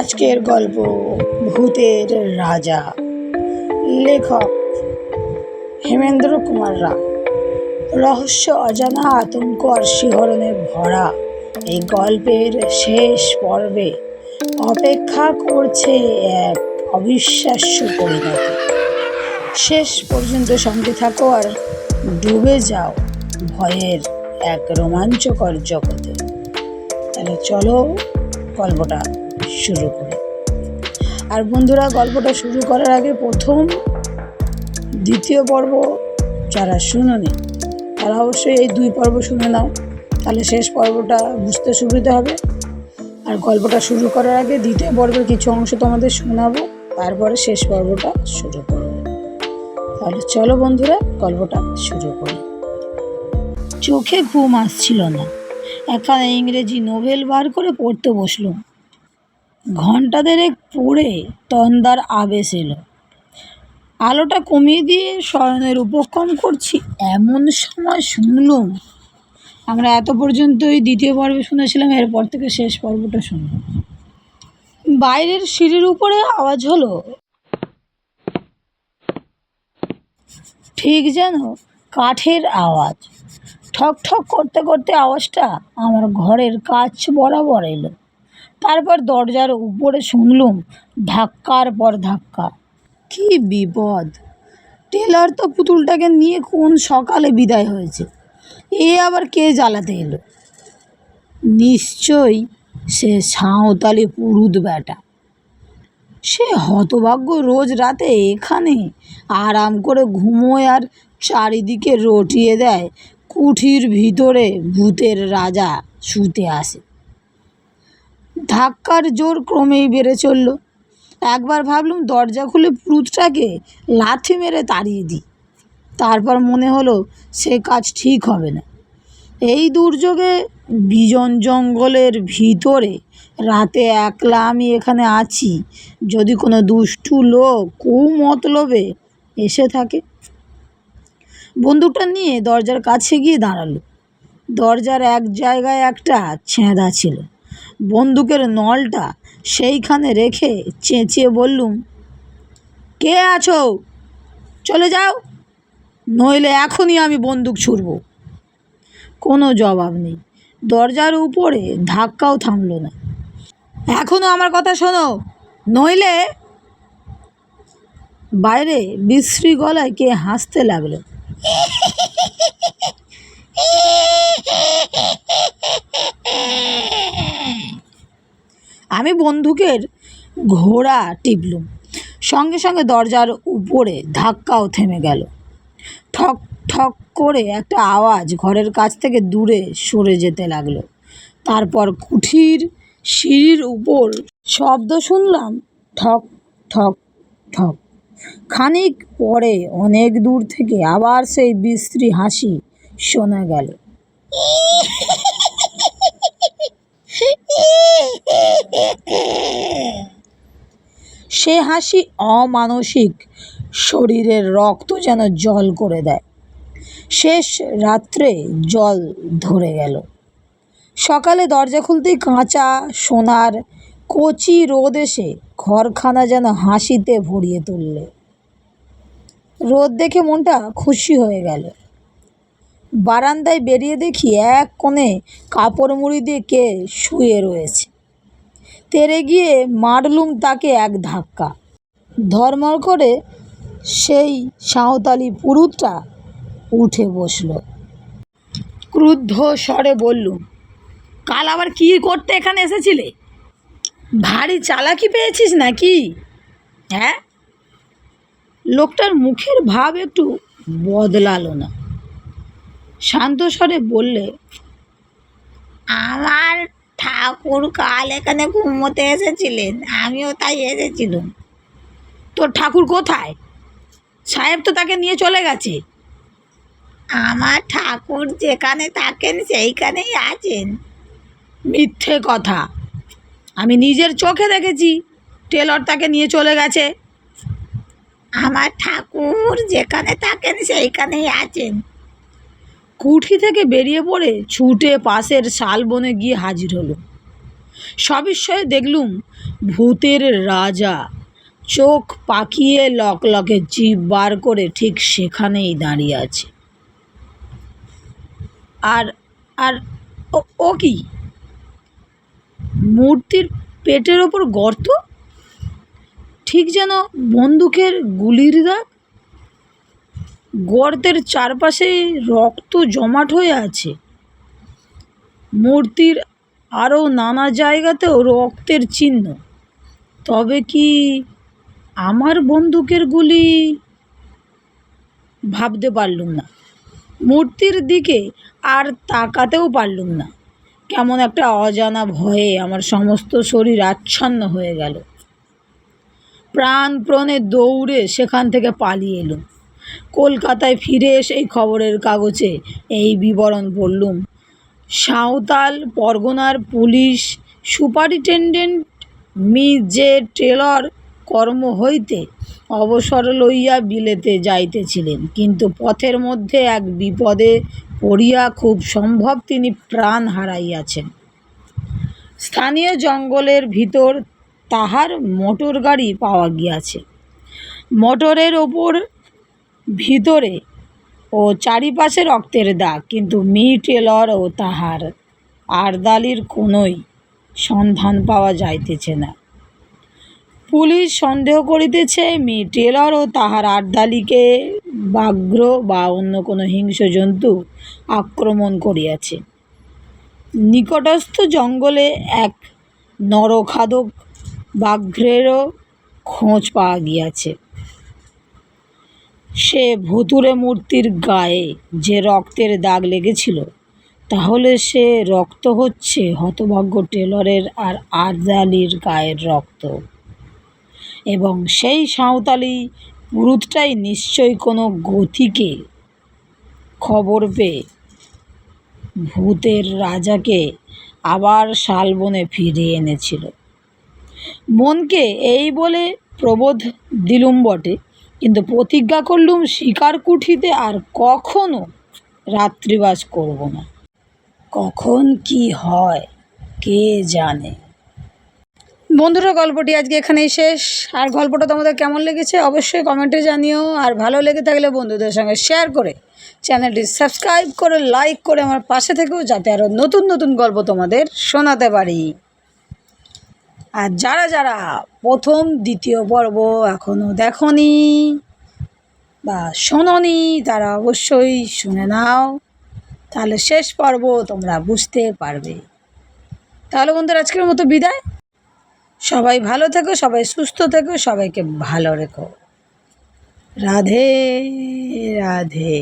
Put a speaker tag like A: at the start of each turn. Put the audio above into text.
A: আজকের গল্প ভূতের রাজা। লেখক হেমেন্দ্র কুমার রায়। রহস্য, অজানা আতঙ্ক আর শিহরণে ভরা এই গল্পের শেষ পর্বে অপেক্ষা করছে এক অবিশ্বাস্য পরিণতি। শেষ পর্যন্ত সঙ্গে থাকো আর ডুবে যাও ভয়ের এক রোমাঞ্চকর জগতে। তাহলে চলো গল্পটা শুরু করি। আর বন্ধুরা, গল্পটা শুরু করার আগে দ্বিতীয় পর্ব যারা শুনোনি তারা অবশ্যই এই 2 পর্ব শুনে নাও, তাহলে শেষ পর্বটা বুঝতে সুবিধা হবে। আর গল্পটা শুরু করার আগে দ্বিতীয় পর্বের কিছু অংশ তোমাদের শোনাবো, তারপরে শেষ পর্বটা শুরু করবো। তাহলে চলো বন্ধুরা, গল্পটা শুরু করি। চোখে ঘুম আসছিল না, একখানা ইংরেজি নোভেল বার করে পড়তে বসলুম। ঘণ্টা দেড়েক পড়ে তন্দার আবেশ এলো। আলোটা কমিয়ে দিয়ে শয়নের উপক্রম করছি, এমন সময় শুনলুম। আমরা এত পর্যন্তই দ্বিতীয় পর্বে শুনেছিলাম, এরপর থেকে শেষ পর্বটা শুনলাম। বাইরের সিঁড়ির উপরে আওয়াজ হলো, ঠিক যেন কাঠের আওয়াজ। ঠক ঠক করতে করতে আওয়াজটা আমার ঘরের কাছ বরাবর এলো। তারপর দরজার উপরে শুনলুম ধাক্কার পর ধাক্কা। কি বিপদ! টেলর তো পুতুলটাকে নিয়ে কোন সকালে বিদায় হয়েছে, এ আবার কে জ্বালাতে এলো? নিশ্চয়ই সে সাঁওতালি পুরুত বেটা। সে হতভাগ্য রোজ রাতে এখানে আরাম করে ঘুমোয় আর চারিদিকে রটিয়ে দেয় কুঠির ভিতরে ভূতের রাজা শুতে আসে। ধাক্কার জোর ক্রমেই বেড়ে চলল। একবার ভাবলুম দরজা খুলে পুরুতটাকে লাথি মেরে তাড়িয়ে দিই, তারপর মনে হলো সে কাজ ঠিক হবে না। এই দুর্যোগে বিজন জঙ্গলের ভিতরে রাতে একলা আমি এখানে আছি, যদি কোনো দুষ্টু লোক কুমতলবে এসে থাকে। বন্দুকটা নিয়ে দরজার কাছে গিয়ে দাঁড়ালো। দরজার এক জায়গায় একটা ছেঁদা ছিল। বন্দুকের নলটা সেইখানে রেখে চেঁচিয়ে বললুম, কে আছো? চলে যাও, নইলে এখনই আমি বন্দুক ছুড়ব। কোনো জবাব নেই। দরজার উপরে ধাক্কাও থামলো না। এখনও আমার কথা শোনো, নইলে। বাইরে বিশ্রী গলায় কে হাসতে লাগলো। আমি বন্দুকের ঘোড়া টিপলুম। সঙ্গে সঙ্গে দরজার উপরে ধাক্কাও থেমে গেল। ঠক ঠক করে একটা আওয়াজ ঘরের কাছ থেকে দূরে সরে যেতে লাগলো। তারপর কুঠির সিঁড়ির উপর শব্দ শুনলাম, ঠক ঠক ঠক। খানিক পরে অনেক দূর থেকে আবার সেই বিশ্রী হাসি শোনা গেল। সে হাসি অমানসিক, শরীরের রক্ত যেন জল করে দেয়। শেষ রাত্রে জল ধরে গেল। সকালে দরজা খুলতেই কাঁচা সোনার কচি রোদ এসে ঘরখানা যেন হাসিতে ভরিয়ে তুললে। রোদ দেখে মনটা খুশি হয়ে গেল। বারান্দায় বেরিয়ে দেখি এক কোণে কাপড় মুড়ি দিয়ে কে শুয়ে রয়েছে। তেড়ে গিয়ে মারলুম তাকে এক ধাক্কা। ধর্মর করে সেই সাঁওতালি পুরুতটা উঠে বসল। ক্রুদ্ধ স্বরে বললুম, কাল আবার কি করতে এখানে এসেছিলে? ভারী চালাকি পেয়েছিস নাকি? হ্যাঁ? লোকটার মুখের ভাব একটু বদলালো না। শান্ত স্বরে বললে, আমার ঠাকুর কাল এখানে ঘুমোতে এসেছিলেন, আমিও তাই এসেছিলাম। তোর ঠাকুর কোথায়? সাহেব তো তাকে নিয়ে চলে গেছে। আমার ঠাকুর যেখানে থাকেন সেইখানেই আছেন। মিথ্যে কথা, আমি নিজের চোখে দেখেছি টেলর তাকে নিয়ে চলে গেছে। আমার ঠাকুর যেখানে থাকেন সেইখানেই আছেন। কুঠি থেকে বেরিয়ে পড়ে ছুটে পাশের শালবনে গিয়ে হাজির হলো। সবিস্ময়ে দেখলুম ভূতের রাজা চোখ পাকিয়ে লকলকে জিভ বার করে ঠিক সেখানেই দাঁড়িয়ে আছে। আর আর ও ও কি? মূর্তির পেটের ওপর গর্ত, ঠিক যেন বন্দুকের গুলির দাগ। গর্তের চারপাশে রক্ত জমাট হয়ে আছে। মূর্তির আরও নানা জায়গাতেও রক্তের চিহ্ন। তবে কি আমার বন্দুকের গুলি? ভাবতে পারলুম না। মূর্তির দিকে আর তাকাতেও পারলুম না। কেমন একটা অজানা ভয়ে আমার সমস্ত শরীর আচ্ছন্ন হয়ে গেল। প্রাণপণে দৌড়ে সেখান থেকে পালিয়ে এলুম। কলকাতায় ফিরে এসে এই খবরের কাগজে এই বিবরণ পড়লুম। সাঁওতাল পরগনার পুলিশ সুপারিনটেনডেন্ট জে টেলর কর্ম হইতে অবসর লইয়া বিলেতে যাইতেছিলেন, কিন্তু পথের মধ্যে এক বিপদে পড়িয়া খুব সম্ভব তিনি প্রাণ হারাইয়াছেন। স্থানীয় জঙ্গলের ভিতর তাহার মোটর গাড়ি পাওয়া গিয়াছে। মোটরের ওপর ভিতরে ও চারিপাশে রক্তের দাগ, কিন্তু টেলর ও তাহার আরদালির কোনোই সন্ধান পাওয়া যাইতেছে না। পুলিশ সন্দেহ করিতেছে টেলর ও তাহার আরদালিকে ব্যাঘ্র বা অন্য কোনো হিংস্র জন্তু আক্রমণ করিয়াছে। নিকটস্থ জঙ্গলে এক নরখাদক ব্যাঘ্রেরও খোঁজ পাওয়া গিয়াছে। সে ভুতুড়ে মূর্তির গায়ে যে রক্তের দাগ লেগেছিল, তাহলে সে রক্ত হচ্ছে হতভাগ্য টেলরের আর আরদালির গায়ের রক্ত, এবং সেই সাঁওতালি পুরুতটাই নিশ্চয়ই কোনো গতিকে খবর পেয়ে ভূতের রাজাকে আবার শালবনে ফিরিয়ে এনেছিল। মনকে এই বলে প্রবোধ দিলুম বটে, কিন্তু প্রতিজ্ঞা করলুম শিকার কুঠিতে আর কখনো রাত্রিবাস করব না। কখন কি হয় কে জানে। বন্ধুরা, গল্পটি আজকে এখানেই শেষ। আর গল্পটা তোমাদের কেমন লেগেছে অবশ্যই কমেন্টে জানিও। আর ভালো লেগে থাকলে বন্ধুদের সঙ্গে শেয়ার করে চ্যানেলটি সাবস্ক্রাইব করে লাইক করে আমার পাশে থেকেও, যাতে আরও নতুন নতুন গল্প তোমাদের শোনাতে পারি। আর যারা যারা প্রথম দ্বিতীয় পর্ব এখনও দেখনি বা শোনোনি, তারা অবশ্যই শুনে নাও, তাহলে শেষ পর্ব তোমরা বুঝতে পারবে। তাহলে বন্ধুরা, আজকের মতো বিদায়। সবাই ভালো থেকো, সবাই সুস্থ থেকো, সবাইকে ভালো রেখো। রাধে রাধে।